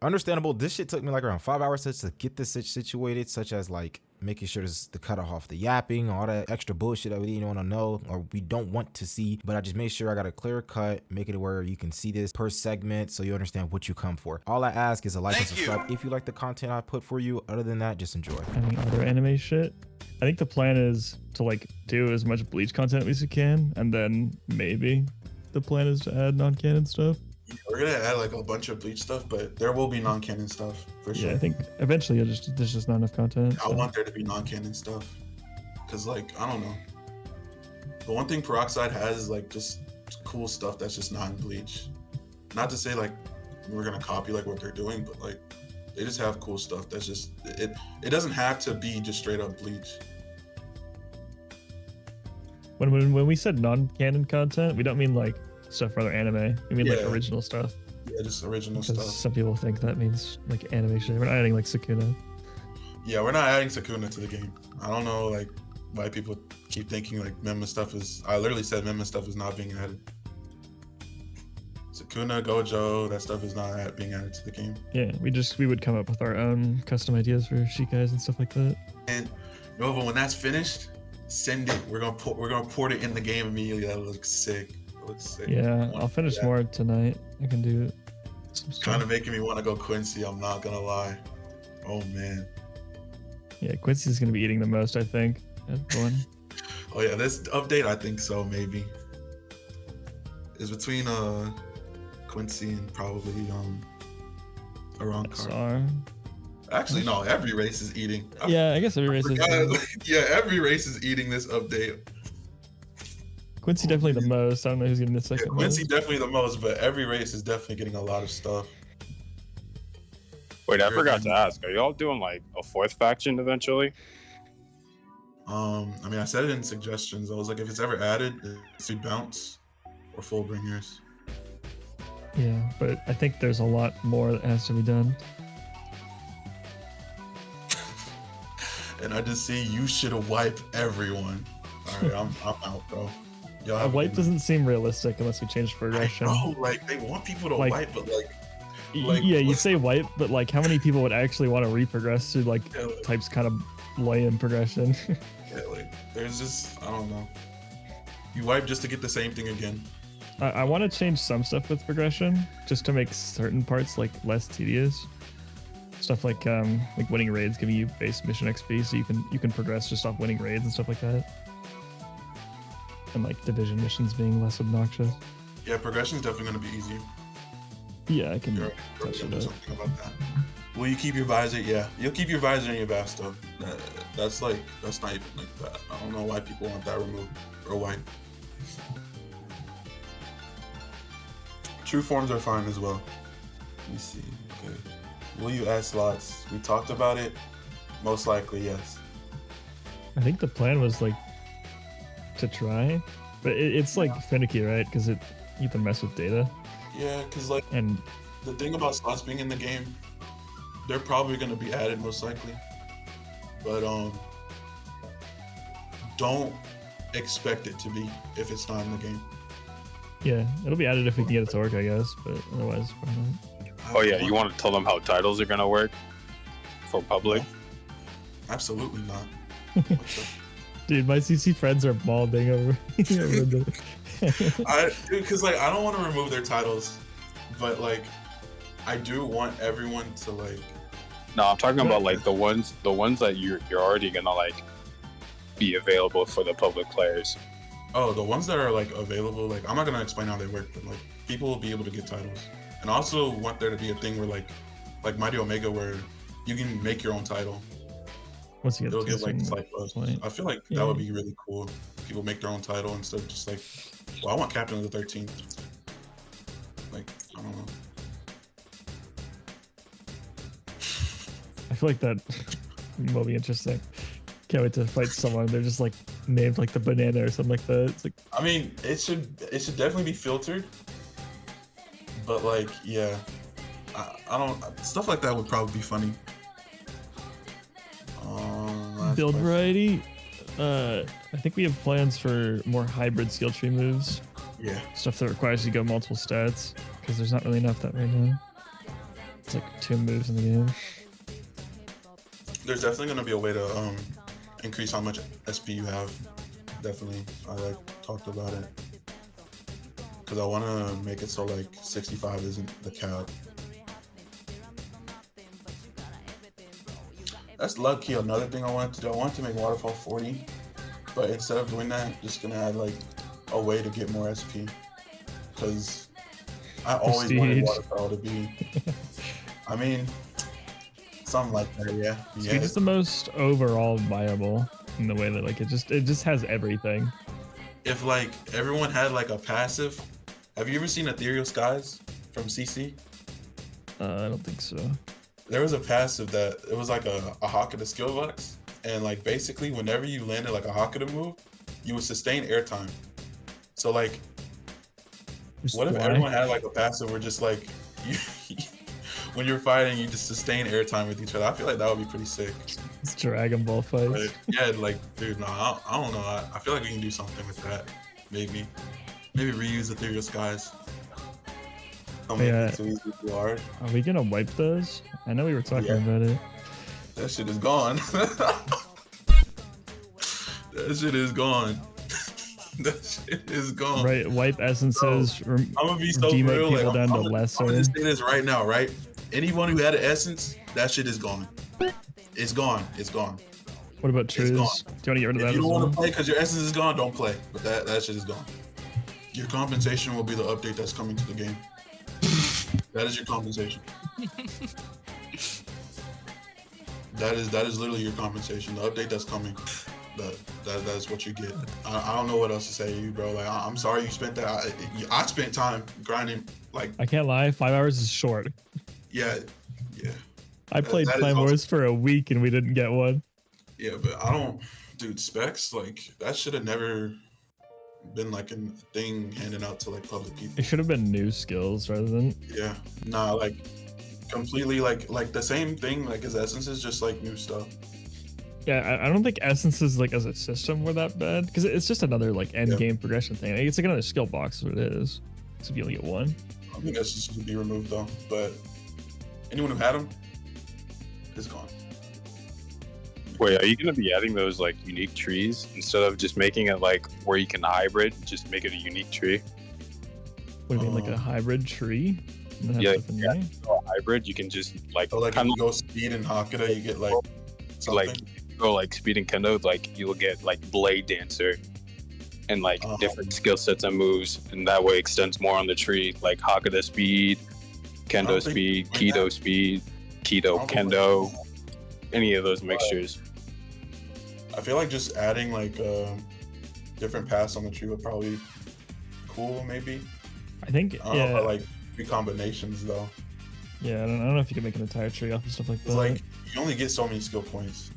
Understandable. This shit took me like around 5 hours to get this situated, such as like making sure there's the cut off the yapping, all that extra bullshit that we didn't want to know or we don't want to see. But I just made sure I got a clear cut, make it where you can see this per segment so you understand what you come for. All I ask is a like and subscribe if you like the content I put for you. Other than that, just enjoy. Any other anime shit? I think the plan is to like do as much Bleach content as we can, and then maybe the plan is to add non-canon stuff. We're gonna add like a bunch of Bleach stuff, but there will be non-canon stuff for sure. Yeah, I think eventually there's just not enough content. I want there to be non-canon stuff, cause like I don't know. The one thing Peroxide has is like just cool stuff that's just not in Bleach. Not to say like we're gonna copy like what they're doing, but like they just have cool stuff that's just it doesn't have to be just straight up Bleach. When we said non-canon content, we don't mean like stuff for other anime. We mean like original stuff. Yeah, just original stuff. stuff. Some people think that means like animation. We're not adding like Sukuna. Yeah, we're not adding Sukuna to the game. I don't know like why people keep thinking like Memma stuff is. I literally said Memma stuff is not being added. Sukuna, Gojo, that stuff is not being added to the game. Yeah, we would come up with our own custom ideas for Shikais and stuff like that. And Nova, when that's finished, send it. We're gonna port it in the game immediately. That looks sick. Yeah, I'll finish more tonight. I can do some stuff. Kind of making me want to go Quincy, I'm not gonna lie. Oh man. Yeah, Quincy's gonna be eating the most, I think. Oh yeah, this update I think so maybe. Is between Quincy and probably Arankar. Actually no, every race is eating. I guess every race is eating. Yeah, every race is eating this update. Quincy definitely the most. I don't know who's getting the second. Quincy definitely the most, but every race is definitely getting a lot of stuff. Wait, I forgot to ask. Are y'all doing like a fourth faction eventually? I mean, I said it in suggestions. I was like, if it's ever added, it's Bounts or Fullbringers. Yeah, but I think there's a lot more that has to be done. And I just see you should have wiped everyone. All right, I'm out, bro. A wipe doesn't seem realistic unless we change progression. Oh, like they want people to wipe, but like yeah, you say wipe, but like how many people would actually want to reprogress to like types kind of lame progression? Yeah, like there's just I don't know. You wipe just to get the same thing again. I want to change some stuff with progression just to make certain parts like less tedious. Stuff like winning raids giving you base mission XP, so you can progress just off winning raids and stuff like that. And like division missions being less obnoxious. Yeah, progression is definitely going to be easier. Yeah, I can do something about that. Will you keep your visor? Yeah, you'll keep your visor in your Vasto. That's not even like that. I don't know why people want that removed or why. True forms are fine as well. Let me see. Okay. Will you add slots? We talked about it. Most likely, yes. I think the plan was like to try, but it's like finicky, right? Because you have to mess with data. Yeah, because like the thing about slots being in the game, they're probably going to be added most likely, but don't expect it to be if it's not in the game. Yeah, it'll be added if we can get it to work, I guess, but otherwise probably not. Oh yeah, you want to tell them how titles are going to work for public? No, absolutely not. Dude, my CC friends are balding over. Dude, because like I don't want to remove their titles, but like I do want everyone to like. No, I'm talking about like the ones that you're already gonna like be available for the public players. Oh, the ones that are like available. Like I'm not gonna explain how they work, but like people will be able to get titles, and I also want there to be a thing where like Mighty Omega where you can make your own title. Once you get like slight buffs. I feel like that would be really cool. People make their own title instead of just like, well, I want Captain of the 13th. Like, I don't know. I feel like that will be interesting. Can't wait to fight someone. They're just like named like the banana or something like that. It's like. I mean, it should definitely be filtered. But like, yeah, I don't. Stuff like that would probably be funny. Build variety. I think we have plans for more hybrid skill tree moves. Yeah. Stuff that requires you to go multiple stats because there's not really enough of that right now. It's like 2 moves in the game. There's definitely gonna be a way to increase how much SP you have. Definitely, I like talked about it because I want to make it so like 65 isn't the cap. That's lucky. Another thing I wanted to do, I wanted to make waterfall 40, but instead of doing that, just gonna add like a way to get more SP because I always wanted waterfall to be. I mean, something like that, yeah. Speed is the most overall viable in the way that like it just has everything. If like everyone had like a passive, have you ever seen Ethereal Skies from CC? I don't think so. There was a passive that it was like a Hakuda skill box, and like basically whenever you landed like a Hakuda move, you would sustain airtime. So like, what if everyone had like a passive where just like you when you're fighting, you just sustain airtime with each other? I feel like that would be pretty sick. It's Dragon Ball fights. But yeah, like, dude, no, I don't know. I feel like we can do something with that. Maybe reuse Ethereal Skies. Yeah. Too easy, too hard. Are we gonna wipe those? I know we were talking about it. That shit is gone. That shit is gone. That shit is gone. Right, wipe essences. I'm gonna be so real. People Like, down I'm to lesser. gonna just say this right now, right? Anyone who had an essence, that shit is gone. It's gone. It's gone. What about Trues? Do you want to get rid of that? If you as don't well? want to play because your essence is gone, don't play. But that shit is gone. Your compensation will be the update that's coming to the game. That is your compensation. That is literally your compensation. The update that's coming. That is what you get. I don't know what else to say to you, bro. Like, I'm sorry you spent that. I spent time grinding. Like, I can't lie, 5 hours is short. yeah. I played Flame Wars for a week and we didn't get one. Yeah, but I don't, dude. Specs, like, that should have never been like a thing handed out to like public people. It should have been new skills rather than. Yeah, nah, like completely like the same thing like as essences, just like new stuff. Yeah, I don't think essences like as a system were that bad because it's just another like end game progression thing. It's like another skill box, is what it is. So you only get one. I think that's just gonna be removed though. But anyone who had them is gone. Wait, are you gonna be adding those like unique trees instead of just making it like where you can hybrid? Just make it a unique tree. What do you mean, like a hybrid tree? Yeah, a hybrid. You can just like so, like if you go speed and Hakuda, you get like something. Like go like speed and kendo, like you will get like blade dancer and like different skill sets and moves, and that way extends more on the tree. Like Hakuda speed, kendo speed, keto speed, keto kendo, any of those mixtures. I feel like just adding like different paths on the tree would probably be cool, maybe. I think I don't know about, like 3 combinations though. Yeah, I don't know if you can make an entire tree off of stuff like that. It's like you only get so many skill points.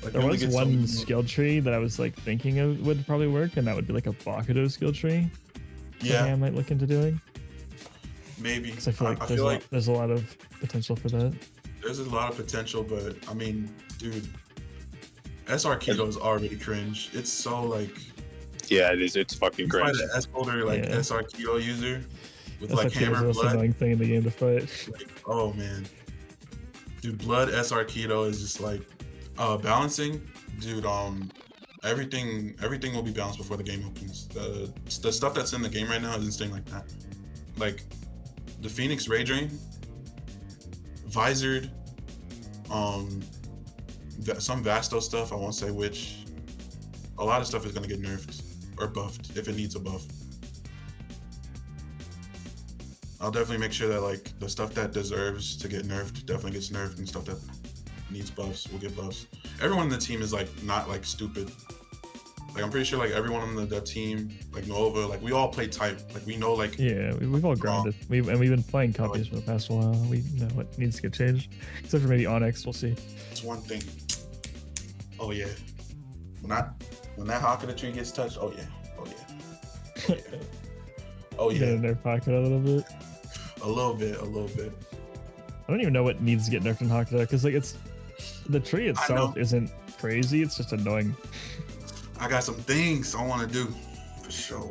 Like, there was one skill tree that I was like thinking of would probably work, and that would be like a Bakudo skill tree. Yeah, I might look into doing. Maybe. I feel like there's a lot of potential for that. There's a lot of potential, but I mean, dude, SR Keto is already cringe. It's so like. Yeah, it is. It's fucking cringe. Find an S-holder like SR Keto user with SR like hammer the most blood. annoying thing in the game to fight. Like, oh man, dude, blood SR Keto is just like balancing, dude. Everything will be balanced before the game opens. The stuff that's in the game right now isn't staying like that. Like the Phoenix Ray Drain, Vizard, some Vasto stuff. I won't say which. A lot of stuff is gonna get nerfed or buffed if it needs a buff. I'll definitely make sure that like the stuff that deserves to get nerfed definitely gets nerfed, and stuff that needs buffs will get buffs. Everyone in the team is like not like stupid. Like I'm pretty sure like everyone on that team, like Nova, like we all play type. Like we know like we've all grounded. We've been playing copies for the past while. We know what needs to get changed, except for maybe Onyx. We'll see. It's one thing. Oh yeah, when that Hakuda tree gets touched, oh yeah. Oh yeah. Get in their pocket a little bit. A little bit. I don't even know what needs to get nerfed in Hakuda because like the tree itself isn't crazy. It's just annoying. I got some things I want to do for sure.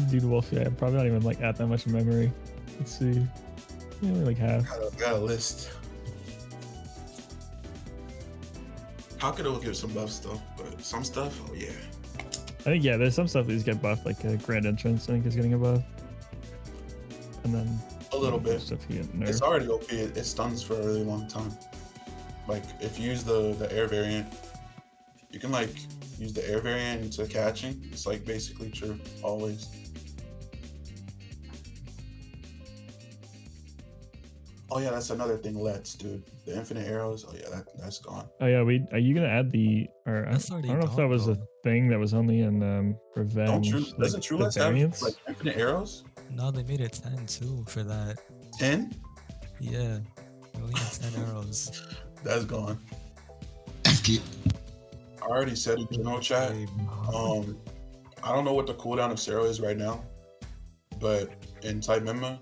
Dude, Wolf, yeah, probably not even like at that much memory. Let's see. Yeah, like half. Got a list. Hakuda will give some buff stuff, but some stuff, oh yeah. I think, yeah, there's some stuff that just get buffed, like Grand Entrance, I think, is getting a buff. And then A little bit. stuff you get nerfed. It's already OP. It stuns for a really long time. Like, if you use the air variant, you can, like, use the air variant into catching. It's, like, basically true, always. Oh, yeah, that's another thing, Letz, dude. The infinite arrows, oh, yeah, that's gone. Oh yeah, are you gonna add the? Or I That's don't already know if that gone, was a though. thing that was only in Revenge. Doesn't True the Let's have, variants? like, infinite arrows? No, they made it 10 too for that. 10? Yeah. They only had 10 arrows. That's gone. FK. I already said in general chat. I don't know what the cooldown of Zero is right now, but in Type Mema,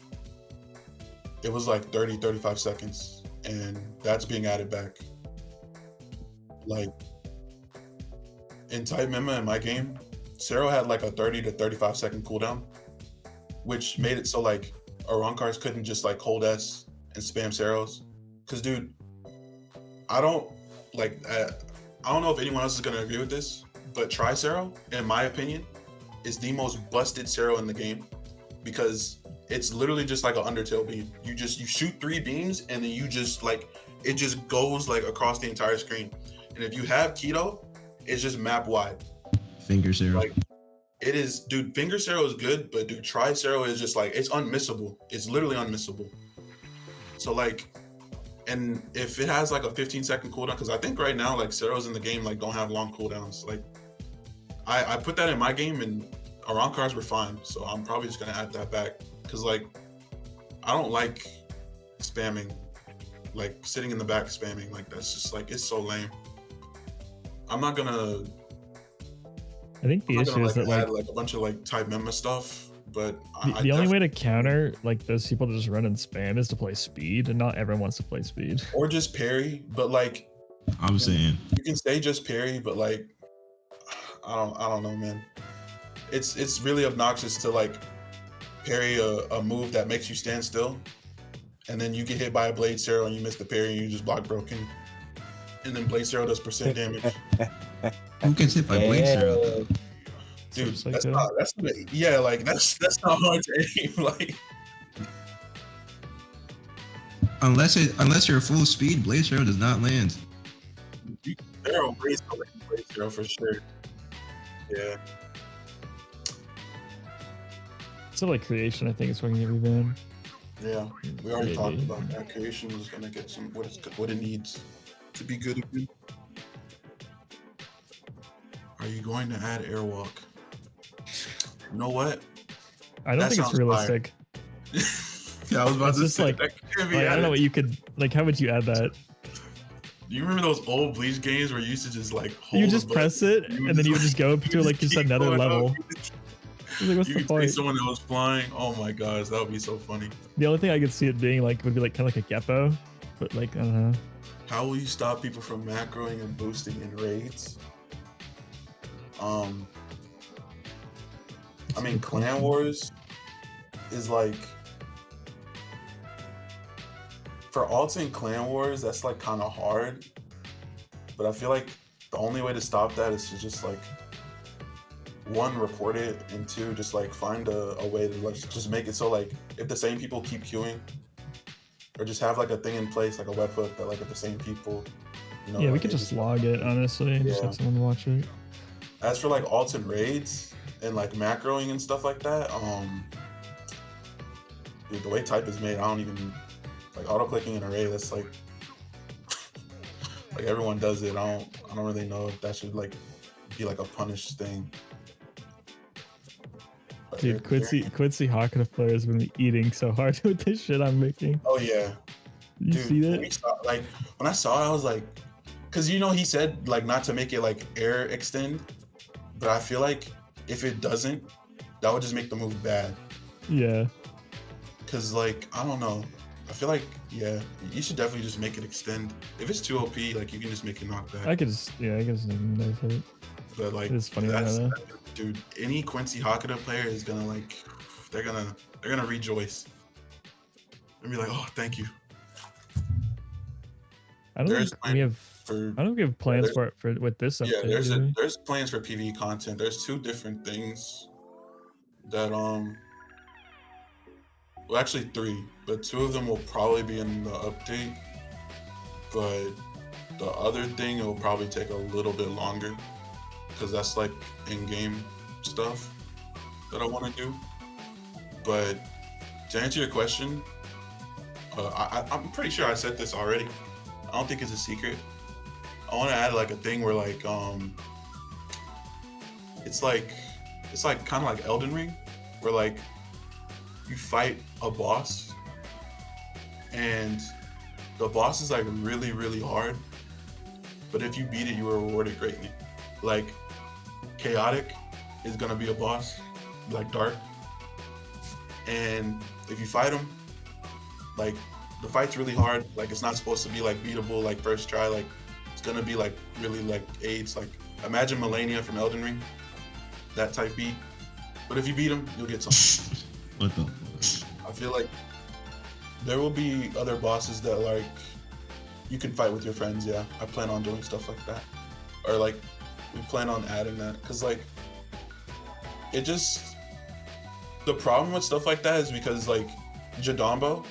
it was like 30-35 seconds, and that's being added back. Like, in Type Mema in my game, Zero had like a 30 to 35 second cooldown, which made it so like Arankars couldn't just like hold S and spam Zeros. Cause dude, I don't know if anyone else is gonna agree with this, but Tri-Zero, in my opinion, is the most busted Zero in the game, because it's literally just like an Undertale beam. You shoot 3 beams and then you just like, it just goes like across the entire screen. And if you have Keto, it's just map wide. Finger Zero. Like, it is, dude, Finger Zero is good, but dude, Tri-Zero is just like, it's unmissable. It's literally unmissable. So like, and if it has like a 15-second cooldown, because I think right now like Zeros in the game like don't have long cooldowns. Like, I put that in my game and Arankars were fine, so I'm probably just gonna add that back, because like I don't like spamming, like sitting in the back spamming. Like, that's just like, it's so lame. I'm not gonna. I think the issue is that add like a bunch of like Type Mema stuff, but the only way to counter like those people that just run and spam is to play speed, and not everyone wants to play speed. Or just parry, but like I'm saying you can say just parry, but like I don't know, man. It's really obnoxious to like parry a move that makes you stand still, and then you get hit by a Blade Zero and you miss the parry and you just block broken, and then Blade Zero does % damage. who gets hit by Blade Zero though? Dude, It's like that's a- not yeah, like that's not hard to aim. Like, Unless you're full speed, Blade Zero does not land. there are ways to like Blade Zero for sure. Yeah. So like creation, I think it's going to get rebanned. Yeah, we already talked Maybe. about that. Creation is gonna get some what it needs to be good again. Are you going to add Airwalk? You know what? I don't That think it's sounds realistic. Yeah, I was about It's to just say like- that can't be Like, I don't know added. what you could like. How would you add that? Do you remember those old Bleach games where you used to just like hold You a just button? press it, You and then you would just go to like just keep another going up. level. Like, what's You the could see point? someone that was flying. Oh my gosh, that would be so funny. The only thing I could see it being like would be like kind of like a Geppo, but like I don't know. How will you stop people from macroing and boosting in raids? I mean, Clan Wars is like, for alts in Clan Wars, that's like kind of hard. But I feel like the only way to stop that is to just like, 1, report it, and 2, just like find a way to like just make it so like if the same people keep queuing, or just have like a thing in place, like a webhook that like if the same people, you know. Yeah, we like, could it just log it honestly, and just Yeah. have someone watch it. As for like alts and raids and like macroing and stuff like that, dude, the way type is made, I don't even like auto clicking an array. That's like, like everyone does it. I don't really know if that should like be like a punished thing. But Dude, they're- Quincy Hakuda player has been eating so hard with this shit I'm making. Oh yeah, You dude. see When, that? when I saw it, I was like, because you know he said like not to make it like air extend, but I feel like if it doesn't, that would just make the move bad. Yeah. Cause like I don't know, I feel like yeah, you should definitely just make it extend. If it's too OP, like you can just make it knock back. I could just nerf it. But like It is funny, I that's know. dude, any Quincy Hakuda player is gonna like, they're gonna rejoice and be like, oh, thank you. I don't There's think we have. For I don't think we have plans for with this update. yeah, there's plans for PvE content. There's two different things that well, actually three, but two of them will probably be in the update. But the other thing, it will probably take a little bit longer because that's like in-game stuff that I want to do. But to answer your question, I'm pretty sure I said this already. I don't think it's a secret. I want to add like a thing where like it's like kind of like Elden Ring, where like you fight a boss and the boss is like really, really hard, but if you beat it, you are rewarded greatly. Like Chaotic is gonna be a boss, like Dark, and if you fight him, like the fight's really hard. Like it's not supposed to be like beatable like first try. Like it's gonna be like really like AIDS. Like imagine Melania from Elden Ring, that type beat. But if you beat him, you'll get something. What the? I feel like there will be other bosses that like you can fight with your friends. Yeah, I plan on doing stuff like that, or like we plan on adding that, because like it just, the problem with stuff like that is because like Jadambo,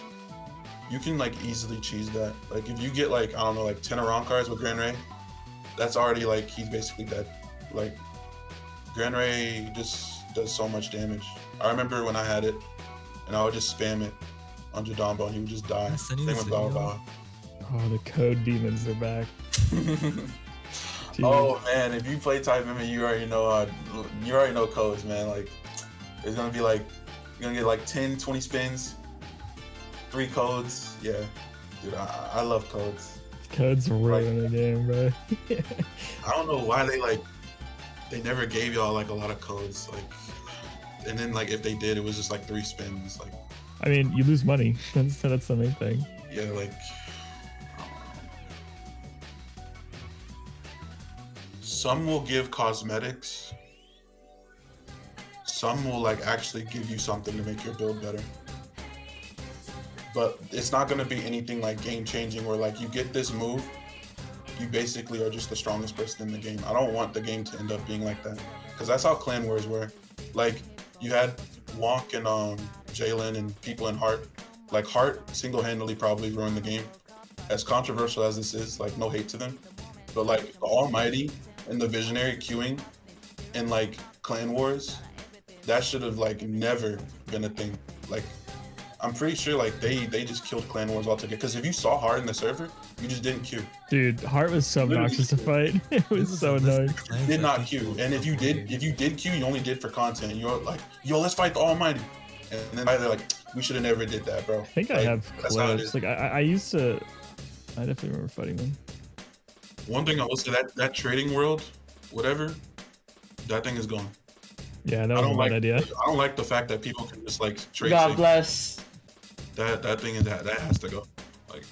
you can like easily cheese that. Like if you get like, I don't know, like 10 Aron cards with Gran Ray, that's already like, he's basically dead. Like Gran Ray just does so much damage. I remember when I had it and I would just spam it on Jadambo and he would just die. Same with Bao. Oh, the code demons are back. Oh man, if you play Type MMA, you already know codes, man. Like it's gonna be like, you're gonna get like 10, 20 spins, 3 codes. Yeah, dude, I love codes. Codes ruin the game, bro. I don't know why they never gave y'all like a lot of codes, like, and then like if they did, it was just like 3 spins. Like, I mean, you lose money. That's the main thing. Yeah, like some will give cosmetics. Some will like actually give you something to make your build better. But it's not gonna be anything like game changing where like you get this move, you basically are just the strongest person in the game. I don't want the game to end up being like that, because that's how clan wars were. Like you had Wonk and Jalen and people in Heart. Like Heart single-handedly probably ruined the game. As controversial as this is, like no hate to them, but like the Almighty and the Visionary queuing and like clan wars, that should have like never been a thing. Like I'm pretty sure like they just killed clan wars altogether, because if you saw Heart in the server, you just didn't queue. Dude, Heart was so obnoxious to fight. It was so annoying. You did not queue, and if you did queue, you only did for content. You're like, yo, let's fight the Almighty, and then they're like, we should have never did that, bro. I think like, I have clips. Like I used to. I definitely remember fighting them. One thing I will say, that trading world, whatever, that thing is gone. Yeah, that was a bad idea. I don't like the fact that people can just like trade. God bless. That thing is that has to go. Like